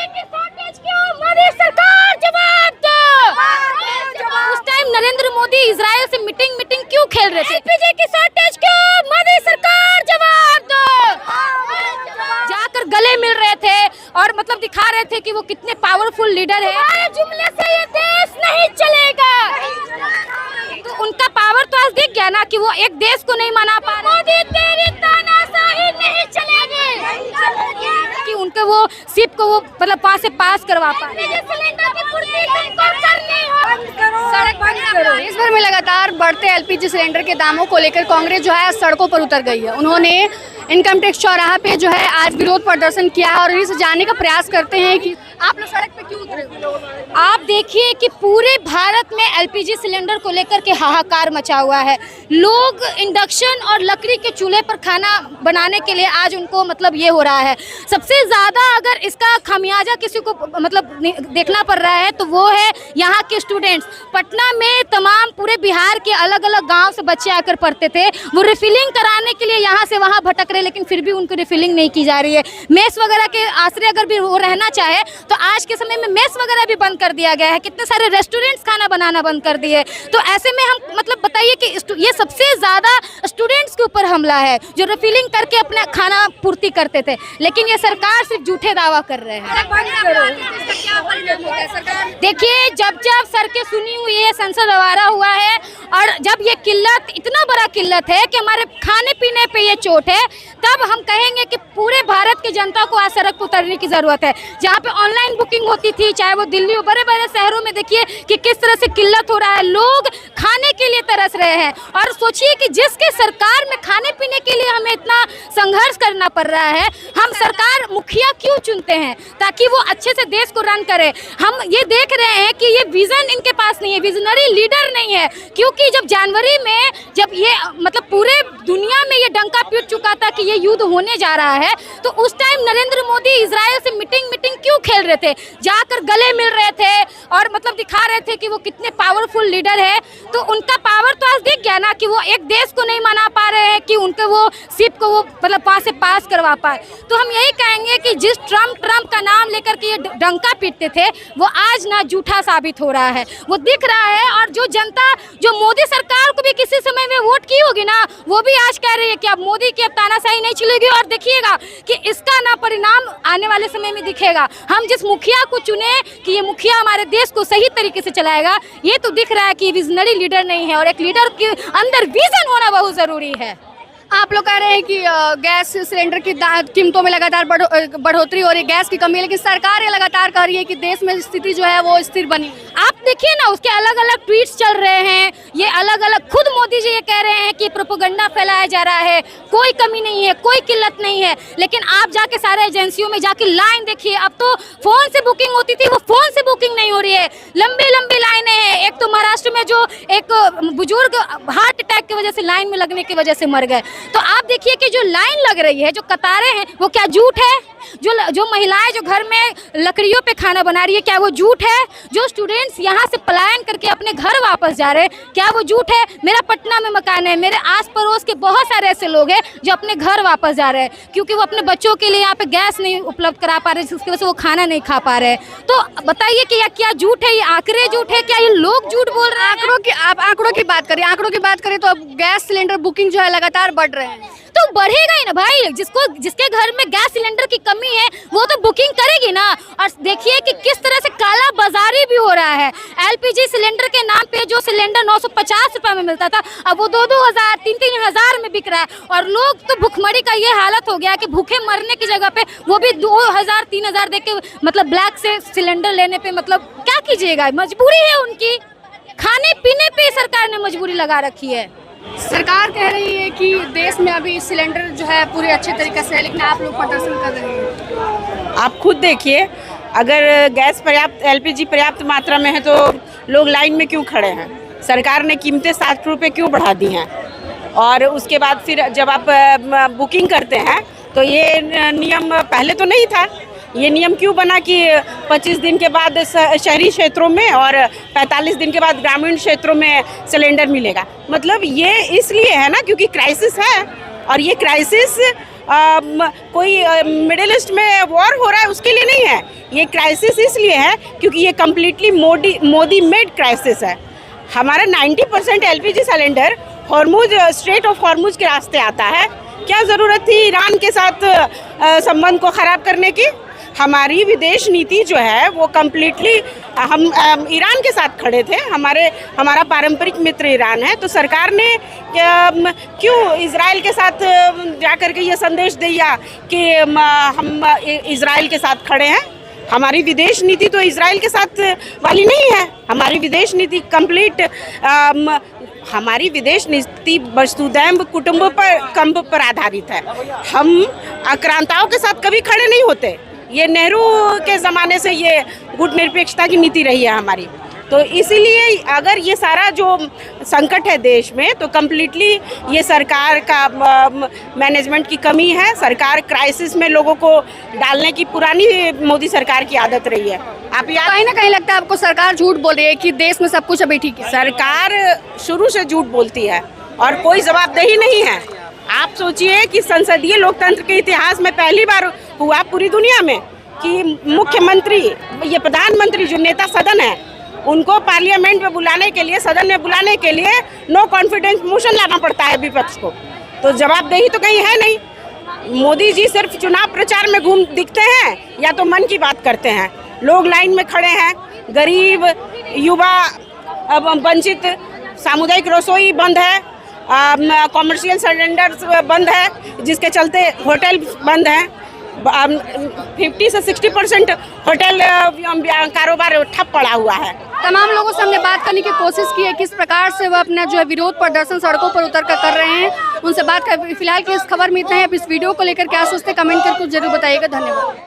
की शॉर्टेज क्यों? मोदी सरकार जवाब दो। उस टाइम नरेंद्र मोदी इजराइल से मीटिंग क्यों खेल रहे थे? एलपीजी की शॉर्टेज क्यों? मोदी सरकार जवाब दो। जाकर गले मिल रहे थे और मतलब दिखा रहे थे कि वो कितने पावरफुल लीडर है। हमारे जुमले से ये देश नहीं चलेगा। तो उनका पावर तो आज दिख गया ना कि वो एक देश को नहीं मना पा रहे। मोदी तेरी तानाशाही नहीं चलेगी कि उनके वो सिप को वो मतलब पास से पास करवा पा रहे। सड़क बंद करो। देश भर में लगातार बढ़ते एलपीजी सिलेंडर के दामों को लेकर कांग्रेस जो है सड़कों पर उतर गई है। उन्होंने इनकम टैक्स चौराहा पे जो है आज विरोध प्रदर्शन किया और इसे जानने का प्रयास करते हैं कि आप लोग सड़क पे क्यों उतरे? आप देखिए कि पूरे भारत में एलपीजी सिलेंडर को लेकर के हाहाकार मचा हुआ है। लोग इंडक्शन और लकड़ी के चूल्हे पर खाना बनाने के लिए आज उनको मतलब ये हो रहा है। सबसे ज़्यादा अगर इसका खामियाजा किसी को मतलब देखना पड़ रहा है तो वो है यहाँ के स्टूडेंट्स। पटना में तमाम पूरे बिहार के अलग अलग गाँव से बच्चे आकर पढ़ते थे। वो रिफिलिंग कराने के लिए यहाँ से वहाँ भटक रहे, लेकिन फिर भी उनको रिफिलिंग नहीं की जा रही है। मेस वगैरह के आश्रय अगर भी वो रहना चाहे तो आज के समय में मेस वगैरह भी बंद कर दिया गया है। कितने सारे रेस्टोरेंट्स खाना बनाना बंद कर दिए। तो ऐसे में हम मतलब बताइए कि ये सबसे ज़्यादा स्टूडेंट्स के ऊपर हमला है जो रिफिलिंग करके अपना खाना पूर्ति करते थे, लेकिन ये सरकार सिर्फ झूठे दावा कर रहे हैं। देखिए जब सड़कें सुनी हुई है, संसद आवारा हुआ है और जब ये किल्लत इतना बड़ा किल्लत है कि हमारे खाने पीने पे ये चोट है, तब हम कहेंगे कि पूरे भारत की जनता को आज सड़क पर उतरने की ज़रूरत है। जहाँ पे ऑनलाइन बुकिंग होती थी, चाहे वो दिल्ली हो, बड़े बड़े शहरों में देखिए कि किस तरह से किल्लत हो रहा है। लोग खाने के लिए तरस रहे हैं और सोचिए कि जिसके सरकार में खाने पीने के लिए हमें इतना संघर्ष करना पड़ रहा है, हम सरकार मुखिया क्यों चुनते हैं? ताकि वो अच्छे से देश को रन करे। हम ये देख रहे हैं कि ये विजन इनके पास नहीं है, विजनरी लीडर नहीं है। क्योंकि जब जनवरी में जब ये मतलब पूरे दुनिया में ये डंका पीट चुका था कि ये युद्ध होने जा रहा है, तो उस टाइम नरेंद्र मोदी इजराइल से मीटिंग क्यों खेल रहे थे? जाकर गले मिल रहे थे और मतलब दिखा रहे थे कि वो कितने पावरफुल लीडर है। तो उनका पावर तो आज दिख गया ना कि वो एक देश को नहीं मना पा रहे हैं कि उनके वो सिप को वो मतलब पास से पास करवा पाए। तो हम यही कहेंगे कि जिस ट्रम्प का नाम लेकर के ये डंका पीटते थे, वो आज ना झूठा साबित हो रहा है, वो दिख रहा है। और जो जनता जो मोदी सरकार को भी किसी समय में वोट की होगी ना, वो भी आज कह रही है कि अब मोदी की अब तानाशाही नहीं चलेगी। और देखिएगा कि इसका ना परिणाम आने वाले समय में दिखेगा। हम जिस मुखिया को चुने कि ये मुखिया हमारे देश को सही तरीके से चलाएगा, ये तो दिख रहा है कि विजनरी लीडर नहीं है और एक लीडर के अंदर विजन होना बहुत ज़रूरी है। आप लोग कह रहे हैं कि गैस सिलेंडर की कीमतों में लगातार बढ़ोतरी हो रही है, गैस की कमी है, लेकिन सरकार ये लगातार कह रही है कि देश में स्थिति जो है वो स्थिर बनी। आप देखिए ना, उसके अलग अलग ट्वीट्स चल रहे हैं। ये अलग अलग खुद मोदी जी ये कह रहे हैं कि प्रोपेगेंडा फैलाया जा रहा है, कोई कमी नहीं है, कोई किल्लत नहीं है। लेकिन आप जाके सारे एजेंसियों में जाके लाइन देखिए, अब तो फ़ोन से बुकिंग होती थी, वो फ़ोन से बुकिंग नहीं हो रही है। लंबी लंबी लाइनें हैं। एक तो महाराष्ट्र में जो एक बुजुर्ग हार्ट अटैक की वजह से लाइन में लगने की वजह से मर गए। तो आप देखिए कि जो लाइन लग रही है, जो कतारें हैं, वो क्या झूठ है? जो महिलाएं जो घर में लकड़ियों पे खाना बना रही है, क्या वो झूठ है? जो स्टूडेंट्स यहाँ से पलायन करके अपने घर वापस जा रहे हैं, क्या वो झूठ है? मेरा पटना में मकान है, मेरे आस पड़ोस के बहुत सारे ऐसे लोग हैं जो अपने घर वापस जा रहे हैं क्योंकि वो अपने बच्चों के लिए यहाँ पे गैस नहीं उपलब्ध करा पा रहे, जिसकी वजह से वो खाना नहीं खा पा रहे। तो बताइए कि क्या झूठ है? ये आंकड़े झूठ है? क्या ये लोग झूठ बोल रहे हैं? आंकड़ों की बात करें तो अब गैस सिलेंडर बुकिंग जो है लगातार बढ़ रहे हैं। तो बढ़ेगा ही ना भाई। जिसके घर में गैस सिलेंडर की कमी है वो तो बुकिंग करेगी ना। और देखिए कि किस तरह से काला बाजारी भी हो रहा है। एलपीजी सिलेंडर के नाम पे जो सिलेंडर 950 रुपये में मिलता था, अब वो 2-2 हज़ार 3-3 हज़ार में बिक रहा है। और लोग तो भुखमरी का ये हालत हो गया कि भूखे मरने की जगह पे वो भी 2,000-3 हज़ार दे के मतलब ब्लैक से सिलेंडर लेने पे मतलब क्या कीजिएगा, मजबूरी है उनकी। खाने पीने पे सरकार ने मजबूरी लगा रखी है। सरकार कह रही है कि देश में अभी सिलेंडर जो है पूरे अच्छे तरीके से है, लेकिन आप लोग प्रदर्शन कर रहे हैं। आप खुद देखिए, अगर गैस पर्याप्त एलपीजी पर्याप्त मात्रा में है तो लोग लाइन में क्यों खड़े हैं? सरकार ने कीमतें 60 रुपये क्यों बढ़ा दी हैं? और उसके बाद फिर जब आप बुकिंग करते हैं तो ये नियम पहले तो नहीं था। ये नियम क्यों बना कि 25 दिन के बाद शहरी क्षेत्रों में और 45 दिन के बाद ग्रामीण क्षेत्रों में सिलेंडर मिलेगा? मतलब ये इसलिए है ना क्योंकि क्राइसिस है। और ये क्राइसिस कोई मिडिल ईस्ट में वॉर हो रहा है उसके लिए नहीं है, ये क्राइसिस इसलिए है क्योंकि ये कम्प्लीटली मोदी मेड क्राइसिस है। हमारा 90% LPG cylinder Hormuz, straight of Hormuz के रास्ते आता है। क्या ज़रूरत थी ईरान के साथ संबंध को ख़राब करने की? हमारी विदेश नीति जो है वो कम्प्लीटली हम ईरान के साथ खड़े थे। हमारा पारंपरिक मित्र ईरान है, तो सरकार ने क्यों इजराइल के साथ जाकर के ये संदेश दिया कि हम इजराइल के साथ खड़े हैं? हमारी विदेश नीति तो इजराइल के साथ वाली नहीं है। हमारी विदेश नीति कंप्लीट हमारी विदेश नीति वसुधैव कुटुंबकम पर आधारित है। हम आक्रांताओं के साथ कभी खड़े नहीं होते। ये नेहरू के ज़माने से ये गुट निरपेक्षता की नीति रही है हमारी। तो इसीलिए अगर ये सारा जो संकट है देश में, तो कम्प्लीटली ये सरकार का मैनेजमेंट की कमी है। सरकार क्राइसिस में लोगों को डालने की पुरानी मोदी सरकार की आदत रही है। आप याद, कहीं ना कहीं लगता है आपको सरकार झूठ बोल रही है कि देश में सब कुछ अभी ठीक है? सरकार शुरू से झूठ बोलती है और कोई जवाबदेही नहीं है। आप सोचिए कि संसदीय लोकतंत्र के इतिहास में पहली बार हुआ पूरी दुनिया में कि मुख्यमंत्री, ये प्रधानमंत्री जो नेता सदन है, उनको पार्लियामेंट में बुलाने के लिए, सदन में बुलाने के लिए नो कॉन्फिडेंस मोशन लाना पड़ता है विपक्ष को। तो जवाबदेही तो कहीं है नहीं। मोदी जी सिर्फ चुनाव प्रचार में घूम दिखते हैं या तो मन की बात करते हैं। लोग लाइन में खड़े हैं, गरीब, युवा, वंचित, सामुदायिक रसोई बंद है, कॉमर्शियल सिलेंडर्स बंद है, जिसके चलते होटल बंद हैं। 50 से 60% होटल कारोबार ठप पड़ा हुआ है। तमाम लोगों से हमने बात करने की कोशिश की है किस प्रकार से वो अपना जो है विरोध प्रदर्शन सड़कों पर उतर कर रहे हैं, उनसे बात कर। फिलहाल की इस खबर में इतना है। अब इस वीडियो को लेकर क्या सोचते कमेंट करके जरूर बताइएगा। धन्यवाद।